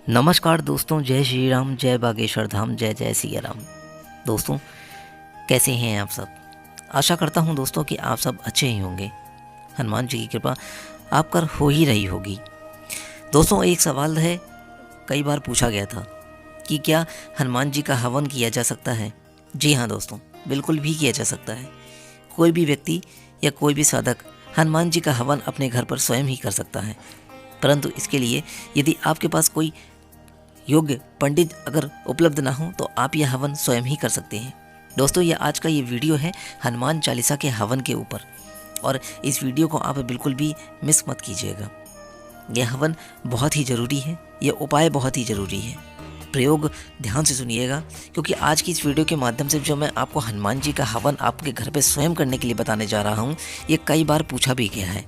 नमस्कार दोस्तों, जय श्री राम, जय बागेश्वर धाम, जय जय सिया राम। दोस्तों, कैसे हैं आप सब? आशा करता हूं दोस्तों कि आप सब अच्छे ही होंगे। हनुमान जी की कृपा आप पर हो ही रही होगी। दोस्तों, एक सवाल है, कई बार पूछा गया था कि क्या हनुमान जी का हवन किया जा सकता है? जी हाँ दोस्तों, बिल्कुल भी किया जा सकता है। कोई भी व्यक्ति या कोई भी साधक हनुमान जी का हवन अपने घर पर स्वयं ही कर सकता है, परंतु इसके लिए यदि आपके पास कोई योग्य पंडित अगर उपलब्ध ना हो तो आप यह हवन स्वयं ही कर सकते हैं। दोस्तों, यह आज का ये वीडियो है हनुमान चालीसा के हवन के ऊपर, और इस वीडियो को आप बिल्कुल भी मिस मत कीजिएगा। यह हवन बहुत ही ज़रूरी है, यह उपाय बहुत ही ज़रूरी है। प्रयोग ध्यान से सुनिएगा, क्योंकि आज की इस वीडियो के माध्यम से जो मैं आपको हनुमान जी का हवन आपके घर पे स्वयं करने के लिए बताने जा रहा हूँ, ये कई बार पूछा भी गया है।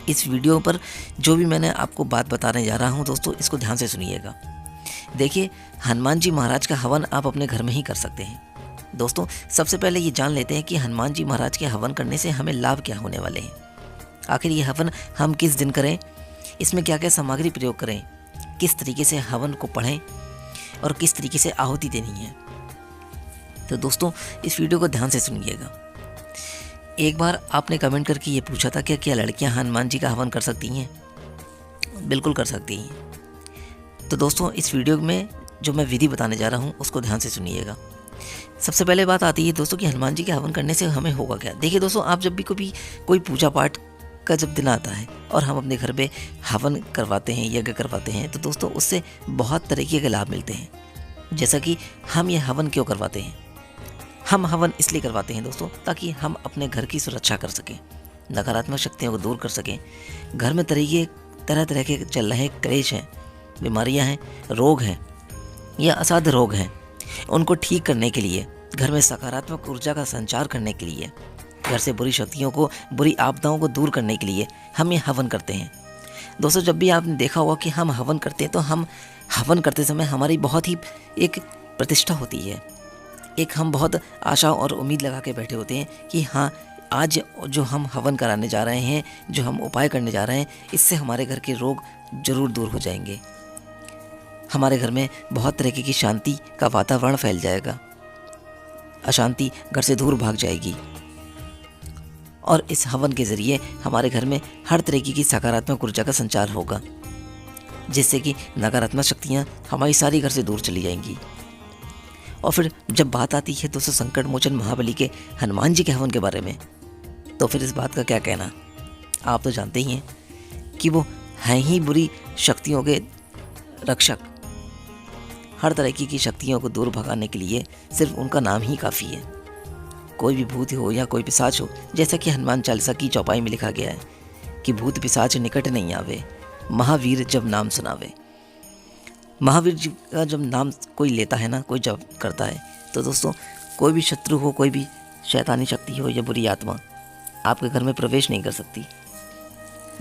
इस वीडियो पर जो भी मैंने आपको बात बताने जा रहा हूँ दोस्तों, इसको ध्यान से सुनिएगा। देखिए, हनुमान जी महाराज का हवन आप अपने घर में ही कर सकते हैं। दोस्तों, सबसे पहले ये जान लेते हैं कि हनुमान जी महाराज के हवन करने से हमें लाभ क्या होने वाले हैं। आखिर ये हवन हम किस दिन करें, इसमें क्या क्या सामग्री प्रयोग करें, किस तरीके से हवन को पढ़ें और किस तरीके से आहुति देनी है। तो दोस्तों, इस वीडियो को ध्यान से सुनिएगा। एक बार आपने कमेंट करके ये पूछा था कि क्या लड़कियां हनुमान जी का हवन कर सकती हैं? बिल्कुल कर सकती हैं। तो दोस्तों, इस वीडियो में जो मैं विधि बताने जा रहा हूँ उसको ध्यान से सुनिएगा। सबसे पहले बात आती है दोस्तों कि हनुमान जी के हवन करने से हमें होगा क्या। देखिए दोस्तों, आप जब भी कोई पूजा पाठ का जब दिन आता है और हम अपने घर पे हवन करवाते हैं, यज्ञ करवाते हैं, तो दोस्तों उससे बहुत तरीके के लाभ मिलते हैं। जैसा कि हम ये हवन क्यों करवाते हैं? हम हवन इसलिए करवाते हैं दोस्तों, ताकि हम अपने घर की सुरक्षा कर सकें, नकारात्मक शक्तियों को दूर कर सकें। घर में तरह तरह के चल रहे क्लेश हैं, बीमारियां हैं, रोग हैं या असाध्य रोग हैं, उनको ठीक करने के लिए, घर में सकारात्मक ऊर्जा का संचार करने के लिए, घर से बुरी शक्तियों को, बुरी आपदाओं को दूर करने के लिए हम ये हवन करते हैं। दोस्तों, जब भी आपने देखा होगा कि हम हवन करते हैं तो हम हवन करते समय हमारी बहुत ही एक प्रतिष्ठा होती है, एक हम बहुत आशा और उम्मीद लगा के बैठे होते हैं कि हाँ, आज जो हम हवन कराने जा रहे हैं, जो हम उपाय करने जा रहे हैं, इससे हमारे घर के रोग जरूर दूर हो जाएंगे। हमारे घर में बहुत तरीके की शांति का वातावरण फैल जाएगा, अशांति घर से दूर भाग जाएगी, और इस हवन के ज़रिए हमारे घर में हर तरीके की सकारात्मक ऊर्जा का संचार होगा, जिससे कि नकारात्मक शक्तियाँ हमारी सारी घर से दूर चली जाएंगी। और फिर जब बात आती है दोस्तों संकट मोचन महाबली के हनुमान जी के हवन के बारे में, तो फिर इस बात का क्या कहना। आप तो जानते ही हैं कि वो हैं ही बुरी शक्तियों के रक्षक। हर तरीके की शक्तियों को दूर भगाने के लिए सिर्फ उनका नाम ही काफ़ी है। कोई भी भूत हो या कोई पिशाच हो, जैसा कि हनुमान चालीसा की चौपाई में लिखा गया है कि भूत पिशाच निकट नहीं आवे, महावीर जब नाम सुनावे। महावीर जी का जब नाम कोई लेता है ना, कोई जब करता है, तो दोस्तों कोई भी शत्रु हो, कोई भी शैतानी शक्ति हो या बुरी आत्मा आपके घर में प्रवेश नहीं कर सकती।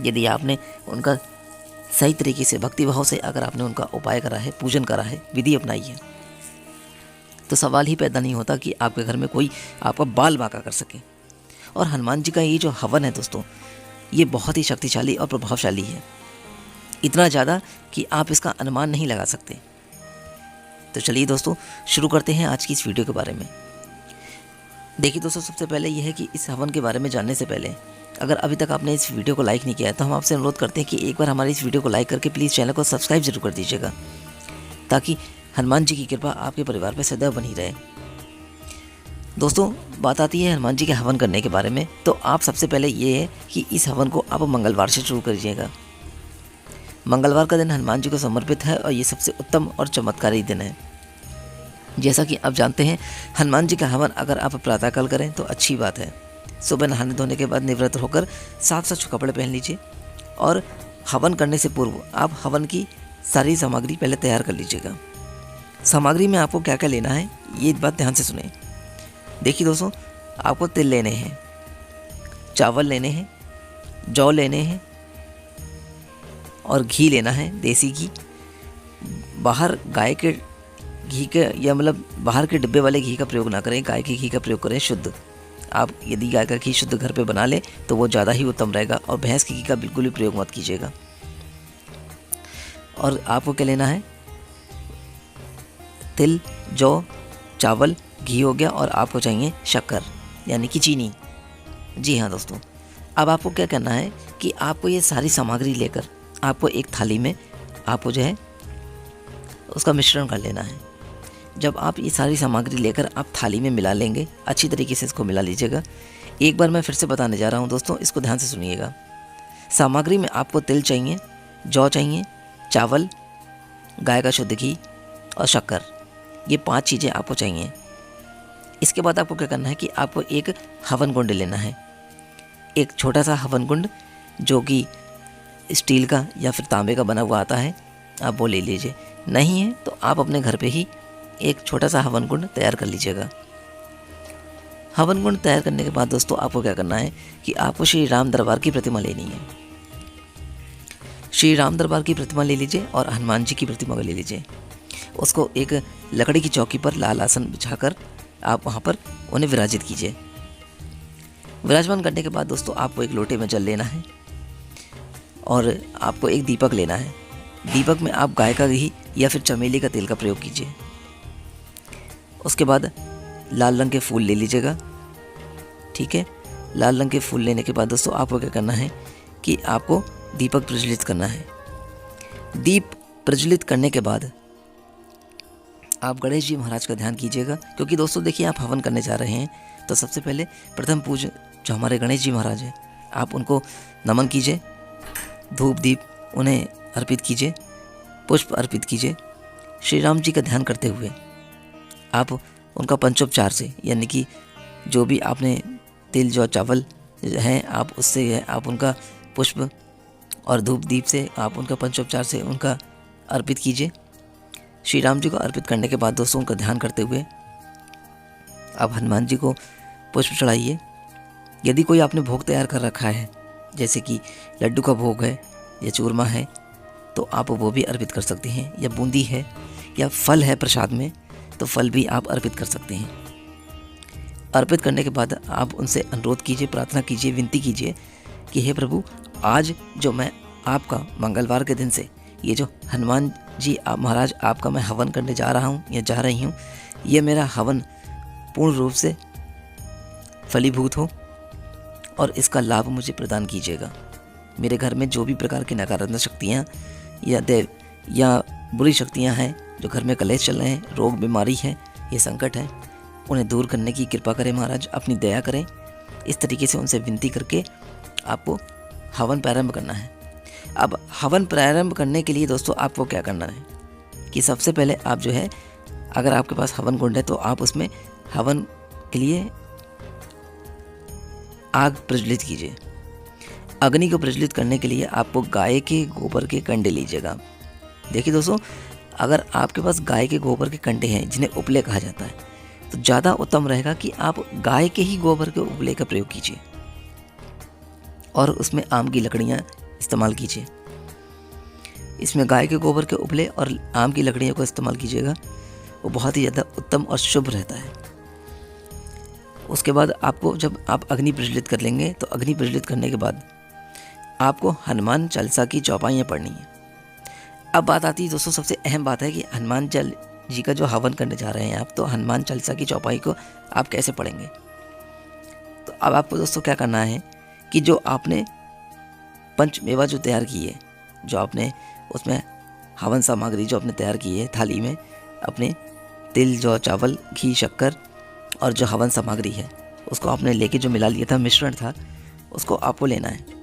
यदि आपने उनका सही तरीके से भक्तिभाव से अगर आपने उनका उपाय करा है, पूजन करा है, विधि अपनाई है, तो सवाल ही पैदा नहीं होता कि आपके घर में कोई आपका बाल बांका कर सके। और हनुमान जी का ये जो हवन है दोस्तों, ये बहुत ही शक्तिशाली और प्रभावशाली है, इतना ज़्यादा कि आप इसका अनुमान नहीं लगा सकते। तो चलिए दोस्तों, शुरू करते हैं आज की इस वीडियो के बारे में। देखिए दोस्तों, सबसे पहले यह है कि इस हवन के बारे में जानने से पहले अगर अभी तक आपने इस वीडियो को लाइक नहीं किया है, तो हम आपसे अनुरोध करते हैं कि एक बार हमारी इस वीडियो को लाइक करके प्लीज़ चैनल को सब्सक्राइब जरूर कर दीजिएगा, ताकि हनुमान जी की कृपा आपके परिवार पर सदैव बनी रहे। दोस्तों, बात आती है हनुमान जी के हवन करने के बारे में, तो आप सबसे पहले ये है कि इस हवन को आप मंगलवार से शुरू करिएगा। मंगलवार का दिन हनुमान जी को समर्पित है और ये सबसे उत्तम और चमत्कारी दिन है। जैसा कि आप जानते हैं, हनुमान जी का हवन अगर आप प्रातःकाल करें तो अच्छी बात है। सुबह नहाने धोने के बाद निवृत्त होकर साफ स्वच्छ कपड़े पहन लीजिए, और हवन करने से पूर्व आप हवन की सारी सामग्री पहले तैयार कर लीजिएगा। सामग्री में आपको क्या क्या लेना है, ये बात ध्यान से सुने। देखिए दोस्तों, आपको तिल लेने हैं, चावल लेने हैं, जौ लेने हैं, और घी लेना है, देसी घी। बाहर गाय के घी के या मतलब बाहर के डिब्बे वाले घी का प्रयोग ना करें, गाय के घी का प्रयोग करें शुद्ध। आप यदि गाय का घी शुद्ध घर पे बना लें तो वो ज़्यादा ही उत्तम रहेगा, और भैंस के घी का बिल्कुल भी प्रयोग मत कीजिएगा। और आपको क्या लेना है, तिल, जौ, चावल, घी हो गया, और आपको चाहिए शक्कर यानी कि चीनी। जी हाँ दोस्तों, अब आपको क्या करना है कि आपको ये सारी सामग्री लेकर आपको एक थाली में आपको जो है उसका मिश्रण कर लेना है। जब आप ये सारी सामग्री लेकर आप थाली में मिला लेंगे, अच्छी तरीके से इसको मिला लीजिएगा। एक बार मैं फिर से बताने जा रहा हूँ दोस्तों, इसको ध्यान से सुनिएगा। सामग्री में आपको तिल चाहिए, जौ चाहिए, चावल, गाय का शुद्ध घी और शक्कर, ये 5 चीज़ें आपको चाहिए। इसके बाद आपको क्या करना है कि आपको एक हवन कुंड लेना है, एक छोटा सा हवन कुंड जो कि स्टील का या फिर तांबे का बना हुआ आता है, आप वो ले लीजिए। नहीं है तो आप अपने घर पे ही एक छोटा सा हवन कुंड तैयार कर लीजिएगा। हवन कुंड तैयार करने के बाद दोस्तों आपको क्या करना है कि आपको श्री राम दरबार की प्रतिमा लेनी है। श्री राम दरबार की प्रतिमा ले लीजिए और हनुमान जी की प्रतिमा ले लीजिए। उसको एक लकड़ी की चौकी पर लाल आसन बिछाकर आप वहाँ पर उन्हें विराजित कीजिए। विराजमान करने के बाद दोस्तों आपको एक लोटे में जल लेना है और आपको एक दीपक लेना है। दीपक में आप गाय का घी या फिर चमेली का तेल का प्रयोग कीजिए। उसके बाद लाल रंग के फूल ले लीजिएगा। ठीक है, लाल रंग के फूल लेने के बाद दोस्तों आपको क्या करना है कि आपको दीपक प्रज्वलित करना है। दीप प्रज्वलित करने के बाद आप गणेश जी महाराज का ध्यान कीजिएगा, क्योंकि दोस्तों देखिए आप हवन करने जा रहे हैं तो सबसे पहले प्रथम पूज्य जो हमारे गणेश जी महाराज हैं, आप उनको नमन कीजिए, धूप दीप उन्हें अर्पित कीजिए, पुष्प अर्पित कीजिए। श्री राम जी का ध्यान करते हुए आप उनका पंचोपचार से, यानी कि जो भी आपने तिल जौ चावल हैं आप उससे आप उनका पुष्प और धूप दीप से आप उनका पंचोपचार से उनका अर्पित कीजिए। श्री राम जी को अर्पित करने के बाद दोस्तों उनका ध्यान करते हुए आप हनुमान जी को पुष्प चढ़ाइए। यदि कोई आपने भोग तैयार कर रखा है, जैसे कि लड्डू का भोग है या चूरमा है, तो आप वो भी अर्पित कर सकते हैं, या बूंदी है या फल है प्रसाद में तो फल भी आप अर्पित कर सकते हैं। अर्पित करने के बाद आप उनसे अनुरोध कीजिए, प्रार्थना कीजिए, विनती कीजिए कि हे प्रभु, आज जो मैं आपका मंगलवार के दिन से ये जो हनुमान जी आप महाराज आपका मैं हवन करने जा रहा हूँ या जा रही हूँ, ये मेरा हवन पूर्ण रूप से फलीभूत हो और इसका लाभ मुझे प्रदान कीजिएगा। मेरे घर में जो भी प्रकार की नकारात्मक शक्तियाँ या देव या बुरी शक्तियाँ हैं, जो घर में कलेश चल रहे हैं, रोग बीमारी है, ये संकट है, उन्हें दूर करने की कृपा करें महाराज, अपनी दया करें। इस तरीके से उनसे विनती करके आपको हवन प्रारंभ करना है। अब हवन प्रारंभ करने के लिए दोस्तों आपको क्या करना है कि सबसे पहले आप जो है, अगर आपके पास हवन कुंड है तो आप उसमें हवन के लिए आग प्रज्वलित कीजिए। अग्नि को प्रज्वलित करने के लिए आपको गाय के गोबर के कंडे लीजिएगा। देखिए दोस्तों, अगर आपके पास गाय के गोबर के कंडे हैं जिन्हें उपले कहा जाता है, तो ज़्यादा उत्तम रहेगा कि आप गाय के ही गोबर के उपले का प्रयोग कीजिए और उसमें आम की लकड़ियाँ इस्तेमाल कीजिए। इसमें गाय के गोबर के उपले और आम की लकड़ियों को इस्तेमाल कीजिएगा, वो बहुत ही ज़्यादा उत्तम और शुभ रहता है। उसके बाद आपको जब आप अग्नि प्रज्वलित कर लेंगे तो अग्नि प्रज्वलित करने के बाद आपको हनुमान चालीसा की चौपाइयाँ पढ़नी है। अब बात आती है दोस्तों, सबसे अहम बात है कि हनुमान जी का जो हवन करने जा रहे हैं आप, तो हनुमान चालीसा की चौपाई को आप कैसे पढ़ेंगे। तो अब आपको दोस्तों क्या करना है कि जो आपने पंचमेवा जो तैयार की है, जो आपने उसमें हवन सामग्री जो आपने तैयार की है थाली में, अपने तिल जौ चावल घी शक्कर और जो हवन सामग्री है उसको आपने लेके जो मिला लिया था, मिश्रण था, उसको आपको लेना है।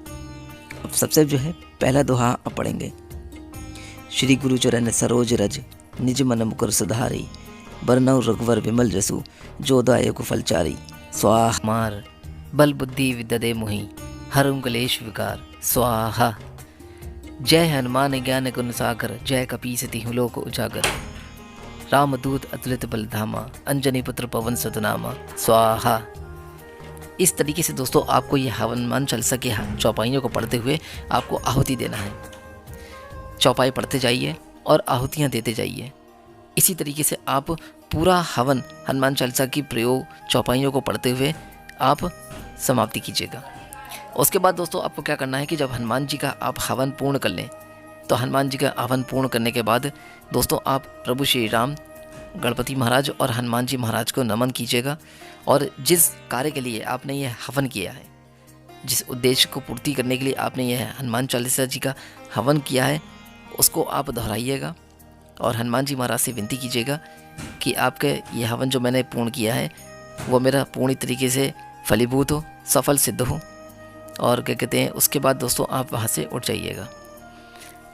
अब सबसे जो है पहला दोहा आप पढ़ेंगे, श्री गुरु चरण सरोज रज निज मन मुकुर सुधारी, बरनौ रघुवर विमल जसु जो दायक फलचारी, स्वाहा मार बल बुद्धि विद्या मोहि हरुं कलेश विकार स्वाहा। जय हनुमान ज्ञान गुण सागर, जय कपीसति हूँ लोक उजागर, रामदूत अतुलित बलधामा, अंजनी पुत्र पवन सतनामा स्वाहा। इस तरीके से दोस्तों आपको ये हनुमान चालीसा की चौपाइयों को पढ़ते हुए आपको आहुति देना है। चौपाई पढ़ते जाइए और आहुतियाँ देते जाइए। इसी तरीके से आप पूरा हवन हनुमान चालीसा की प्रयोग चौपाइयों को पढ़ते हुए आप समाप्ति कीजिएगा। उसके बाद दोस्तों आपको क्या करना है कि जब हनुमान जी का आप हवन पूर्ण कर लें तो हनुमान जी का हवन पूर्ण करने के बाद दोस्तों आप प्रभु श्री राम, गणपति महाराज और हनुमान जी महाराज को नमन कीजिएगा। और जिस कार्य के लिए आपने यह हवन किया है, जिस उद्देश्य को पूर्ति करने के लिए आपने यह हनुमान चालीसा जी का हवन किया है, उसको आप दोहराइएगा और हनुमान जी महाराज से विनती कीजिएगा कि आपके यह हवन जो मैंने पूर्ण किया है वो मेरा पूर्ण तरीके से फलीभूत हो, सफल सिद्ध हो। और क्या कहते हैं, उसके बाद दोस्तों आप वहाँ से उठ जाइएगा।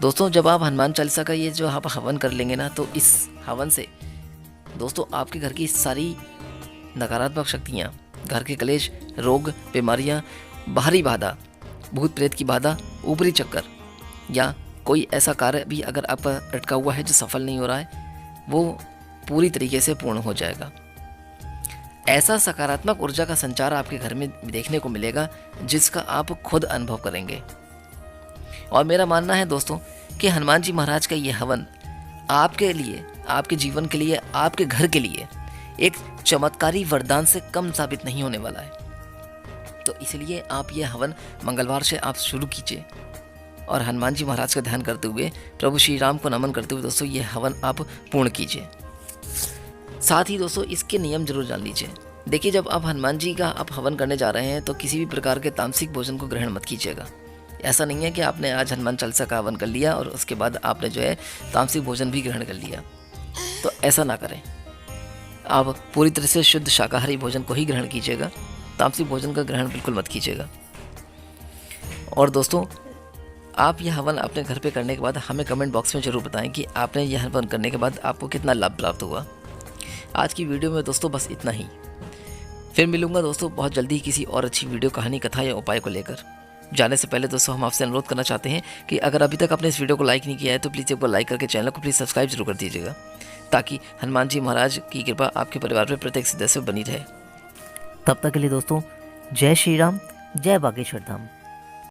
दोस्तों जब आप हनुमान चालीसा का ये जो आप हवन कर लेंगे ना, तो इस हवन से दोस्तों आपके घर की सारी नकारात्मक शक्तियाँ, घर के कलेश, रोग, बीमारियाँ, बाहरी बाधा, भूत प्रेत की बाधा, ऊपरी चक्कर या कोई ऐसा कार्य भी अगर आपका अटका हुआ है जो सफल नहीं हो रहा है, वो पूरी तरीके से पूर्ण हो जाएगा। ऐसा सकारात्मक ऊर्जा का संचार आपके घर में देखने को मिलेगा जिसका आप खुद अनुभव करेंगे। और मेरा मानना है दोस्तों कि हनुमान जी महाराज का ये हवन आपके लिए, आपके जीवन के लिए, आपके घर के लिए एक चमत्कारी वरदान से कम साबित नहीं होने वाला है। तो इसलिए आप ये हवन मंगलवार से आप शुरू कीजिए और हनुमान जी महाराज का ध्यान करते हुए, प्रभु श्री राम को नमन करते हुए दोस्तों ये हवन आप पूर्ण कीजिए। साथ ही दोस्तों इसके नियम जरूर जान लीजिए। देखिए, जब आप हनुमान जी का आप हवन करने जा रहे हैं तो किसी भी प्रकार के तामसिक भोजन को ग्रहण मत कीजिएगा। ऐसा नहीं है कि आपने आज हनुमान चालीसा का हवन कर लिया और उसके बाद आपने जो है तामसिक भोजन भी ग्रहण कर लिया, तो ऐसा ना करें। आप पूरी तरह से शुद्ध शाकाहारी भोजन को ही ग्रहण कीजिएगा, तामसिक भोजन का ग्रहण बिल्कुल मत कीजिएगा। और दोस्तों आप यह हवन अपने घर पे करने के बाद हमें कमेंट बॉक्स में ज़रूर बताएं कि आपने यह हवन करने के बाद आपको कितना लाभ प्राप्त हुआ। आज की वीडियो में दोस्तों बस इतना ही। फिर मिलूंगा दोस्तों बहुत जल्दी किसी और अच्छी वीडियो, कहानी, कथा या उपाय को लेकर। जाने से पहले दोस्तों हम आपसे अनुरोध करना चाहते हैं कि अगर अभी तक आपने इस वीडियो को लाइक नहीं किया है तो प्लीज़ एक बार लाइक करके चैनल को प्लीज़ सब्सक्राइब जरूर कर दीजिएगा, ताकि हनुमान जी महाराज की कृपा आपके परिवार में प्रत्येक सदस्य बनी रहे। तब तक के लिए दोस्तों जय श्री राम, जय बागेश्वर धाम।